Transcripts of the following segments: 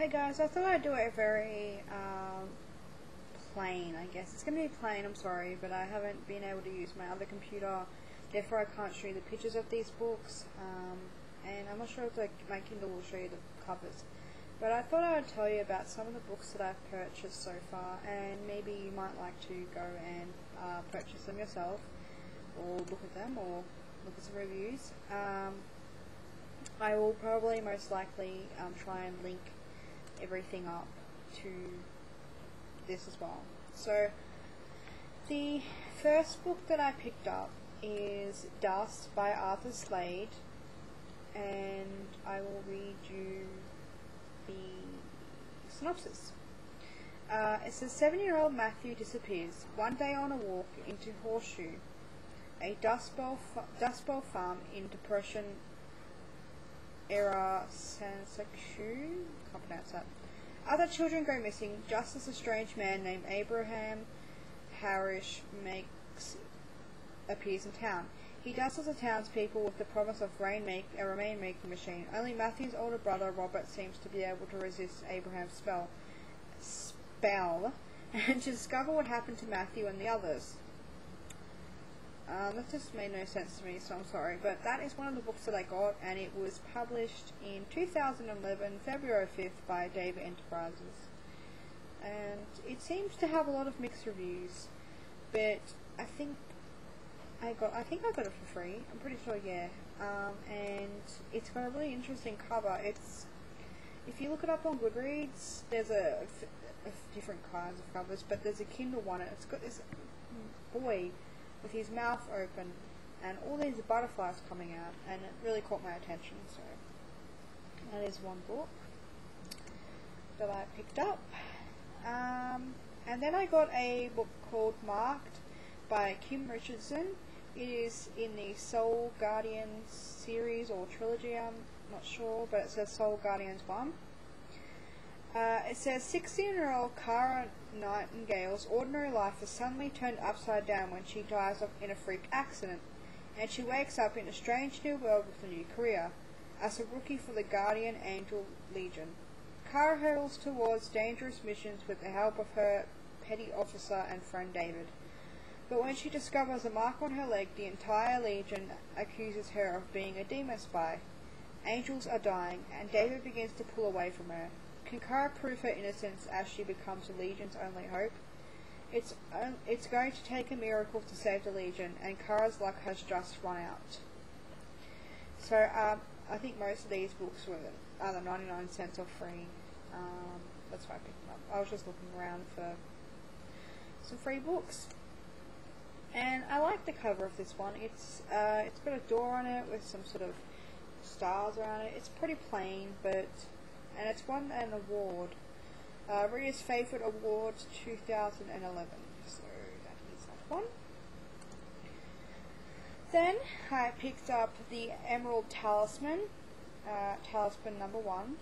Hey guys, I thought I'd do it very plain, I guess. It's going to be plain, I'm sorry, but I haven't been able to use my other computer, therefore I can't show you the pictures of these books, and I'm not sure if my Kindle will show you the covers. But I thought I would tell you about some of the books that I've purchased so far, and maybe you might like to go and purchase them yourself, or look at them, or look at some reviews. I will probably most likely try and link everything up to this as well. So the first book that I picked up is Dust by Arthur Slade, and I will read you the synopsis. It says 7-year-old Matthew disappears one day on a walk into Horseshoe, a Dust Bowl farm in Depression era Sansakshoo. Can't pronounce that. Other children go missing just as a strange man named Abraham Harish appears in town. He dazzles the townspeople with the promise of a rain-making machine. Only Matthew's older brother Robert seems to be able to resist Abraham's spell, and to discover what happened to Matthew and the others. That just made no sense to me, so I'm sorry, but that is one of the books that I got, and it was published in 2011, February 5th, by David Enterprises. And it seems to have a lot of mixed reviews, but I think I got it for free. I'm pretty sure, yeah. And it's got a really interesting cover. If you look it up on Goodreads, there's a different kinds of covers, but there's a Kindle one, and it's got this boy with his mouth open and all these butterflies coming out, and it really caught my attention. So that is one book that I picked up. And then I got a book called Marked by Kim Richardson. It is in the Soul Guardians series or trilogy, I'm not sure, but it says Soul Guardians 1. It says 16-year-old Cara Nightingale's ordinary life is suddenly turned upside down when she dies in a freak accident, and she wakes up in a strange new world with a new career, as a rookie for the Guardian Angel Legion. Cara hurtles towards dangerous missions with the help of her petty officer and friend David. But when she discovers a mark on her leg, the entire Legion accuses her of being a demon spy. Angels are dying, and David begins to pull away from her. Can Cara prove her innocence as she becomes the Legion's only hope? It's going to take a miracle to save the Legion, and Cara's luck has just run out. So I think most of these books were either 99 cents or free. That's why I picked them up. I was just looking around for some free books, and I like the cover of this one. It's got a door on it with some sort of stars around it. It's pretty plain, and it's won an award, Reader's Favourite Award 2011, so that is that one. Then I picked up the Emerald Talisman, Talisman number 1,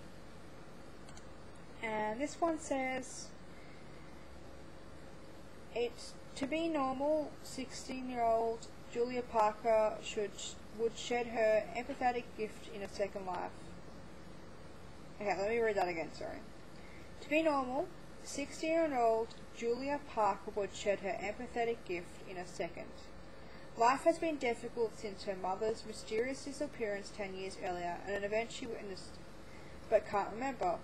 and this one says, it's to be normal, 16-year-old Julia Parker would shed her empathetic gift in a second life. Okay, let me read that again, sorry. To be normal, 16-year-old Julia Parker would shed her empathetic gift in a second. Life has been difficult since her mother's mysterious disappearance 10 years earlier, and an event she witnessed but can't remember.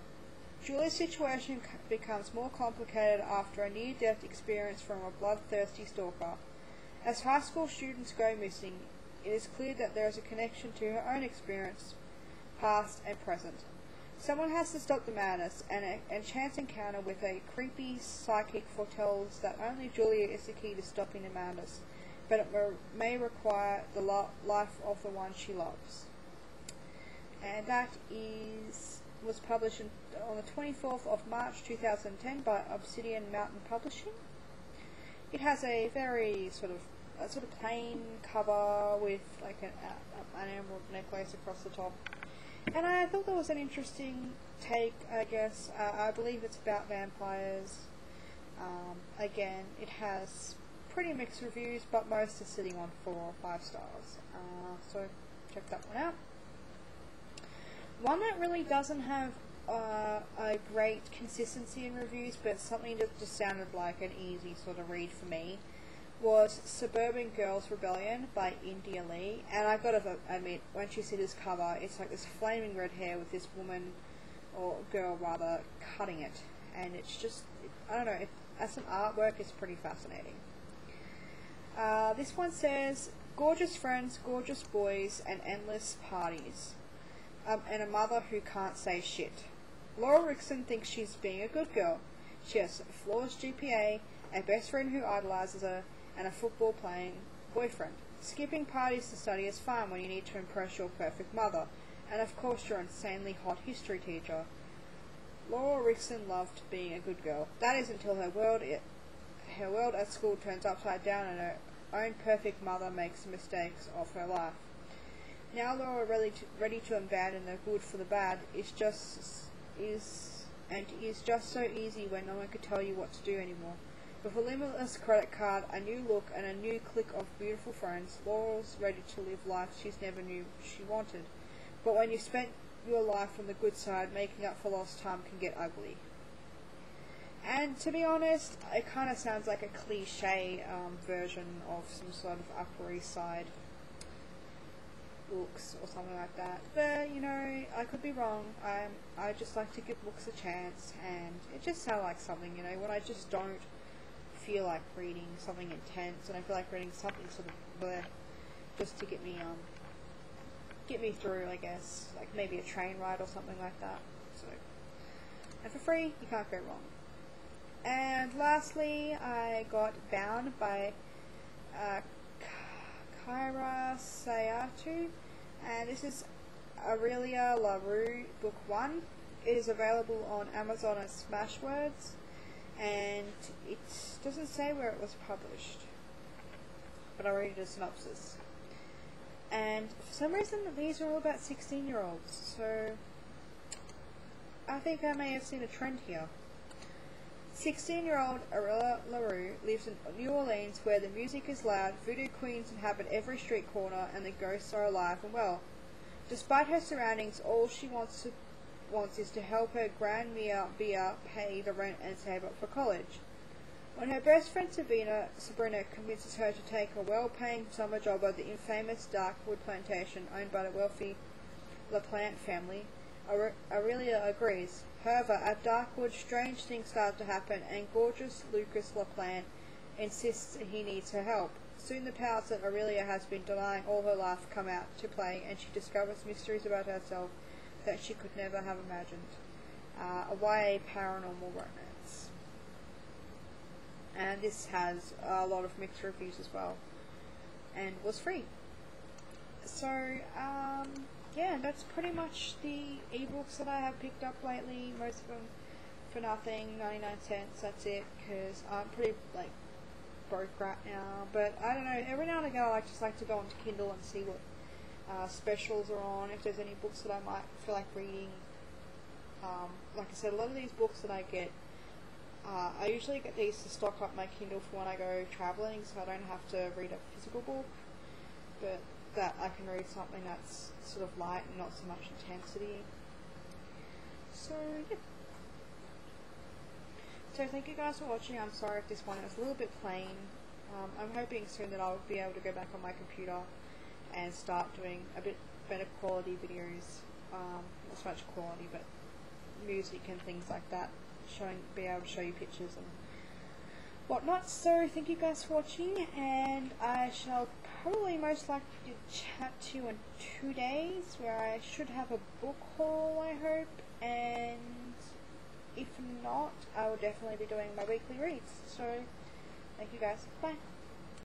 Julia's situation becomes more complicated after a near-death experience from a bloodthirsty stalker. As high school students go missing, it is clear that there is a connection to her own experience, past and present. Someone has to stop the madness, and a chance encounter with a creepy psychic foretells that only Julia is the key to stopping the madness, but it may require the life of the one she loves. And that was published on the 24th of March 2010 by Obsidian Mountain Publishing. It has a very sort of plain cover with like an emerald necklace across the top. And I thought that was an interesting take, I guess. I believe it's about vampires. Again, it has pretty mixed reviews, but most are sitting on 4 or 5 stars. So check that one out. One that really doesn't have a great consistency in reviews, but something that just sounded like an easy sort of read for me was Suburban Girls Rebellion by India Lee. And I've got to admit, when you see this cover, it's like this flaming red hair with this woman, or girl rather, cutting it. And it's just, I don't know, as an artwork, it's pretty fascinating. This one says, gorgeous friends, gorgeous boys, and endless parties. And a mother who can't say shit. Laura Rickson thinks she's being a good girl. She has a flawless GPA, a best friend who idolizes her, and a football-playing boyfriend. Skipping parties to study is fun when you need to impress your perfect mother, and of course your insanely hot history teacher. Laura Rickson loved being a good girl. That is until her world at school turns upside down and her own perfect mother makes mistakes of her life. Now Laura, ready to abandon the good for the bad, is just so easy when no one could tell you what to do anymore. With a limitless credit card, a new look, and a new clique of beautiful friends, Laura's ready to live life she's never knew she wanted. But when you've spent your life on the good side, making up for lost time can get ugly. And to be honest, it kind of sounds like a cliche version of some sort of Upper East Side books or something like that. But, you know, I could be wrong. I just like to give books a chance, and it just sounds like something, you know, when I just don't feel like reading something intense, and I feel like reading something sort of bleh, just to get me through, I guess, like maybe a train ride or something like that. So, and for free, you can't go wrong. And lastly, I got Bound by Kyra Sayatu, and this is Aurelia LaRue Book 1. It is available on Amazon as Smashwords, and it doesn't say where it was published, but I'll read the synopsis. And for some reason, these are all about 16-year-olds, so I think I may have seen a trend here. 16-year-old Aurelia LaRue lives in New Orleans, where the music is loud, voodoo queens inhabit every street corner, and the ghosts are alive and well. Despite her surroundings, all she wants is to help her grandmere Bea pay the rent and save up for college. When her best friend Sabrina convinces her to take a well-paying summer job at the infamous Darkwood plantation owned by the wealthy LaPlante family, Aurelia agrees. However, at Darkwood, strange things start to happen, and gorgeous Lucas LaPlante insists he needs her help. Soon the powers that Aurelia has been denying all her life come out to play, and she discovers mysteries about herself that she could never have imagined. A YA paranormal romance. And this has a lot of mixed reviews as well, and was free. So, yeah, that's pretty much the ebooks that I have picked up lately. Most of them for nothing, 99 cents, that's it, because I'm pretty, like, broke right now. But I don't know, every now and again I just like to go onto Kindle and see what specials are on, if there's any books that I might feel like reading. Like I said, a lot of these books that I get, I usually get these to stock up my Kindle for when I go travelling, so I don't have to read a physical book, but that I can read something that's sort of light and not so much intensity. So, yeah. So thank you guys for watching. I'm sorry if this one is a little bit plain. I'm hoping soon that I'll be able to go back on my computer and start doing a bit better quality videos. Not so much quality, but music and things like that. Be able to show you pictures and whatnot. So thank you guys for watching, and I shall probably most likely chat to you in 2 days, where I should have a book haul, I hope, and if not, I will definitely be doing my weekly reads. So thank you guys. Bye.